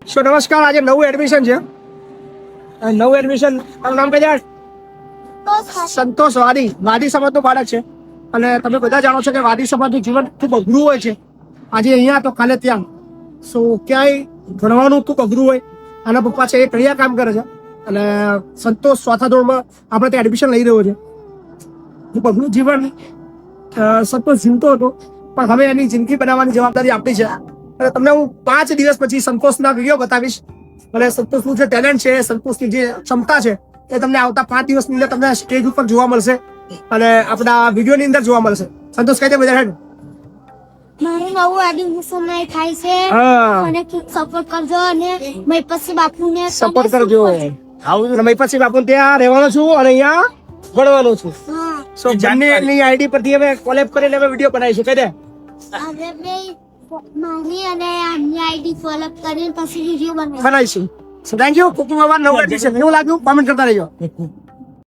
સો નમસ્કાર, આજે નવું એડમિશન છે. નવું એડમિશન, તારું નામ કઈ? સંતોષ વાદી. વાદી સમાજનું બાળક છે અને તમે બધા જાણો છો કે વાદી સમાજનું જીવન ખૂબ અઘરું હોય છે. આજે અહીંયા તો કાલે ત્યાં. સો ક્યાંય ભણવાનું ખૂબ અઘરું હોય. આના પપ્પા છે એ કડિયા કામ કરે છે અને સંતોષ ચોથા ધોરણમાં આપણે ત્યાં એડમિશન લઈ રહ્યો છે. ખૂબ અઘરું જીવન સંતોષ જીવતો હતો, પણ હવે એની જિંદગી બનાવવાની જવાબદારી આપણી છે. અને તમને હું 5 દિવસ પછી સંતોષના વિડીયો બતાવીશ અને સંતોષનું જે ટેલેન્ટ છે, સંતોષની જે ક્ષમતા છે એ તમને આવતા 5 દિવસની અંદર તમને સ્ટેજ ઉપર જોવા મળશે અને આપણા વિડીયોની અંદર જોવા મળશે. સંતોષ કઈ દે બધા હેડ. મારું નવું એડમિશન થાય છે અને ખૂબ સપોર્ટ કરજો અને મહીપતસિંહ બાપુને સપોર્ટ કરજો. આવું મહીપતસિંહ બાપુ ત્યાં રહેવાનો છું અને અહીંયા ભણવાનો છું. સો બંનેની આઈડી પરથી હવે કોલેબ કરીને હવે વિડીયો બનાવીશું. કહી દે. હવે મારી અને આની આઈડી ફોલો કરીને પછી વિડીયો બનાવીશું. So thank you. ખૂબ ખૂબ આભાર. નવું એડમિશન કેવું લાગ્યું કોમેન્ટ કરતા રહેજો.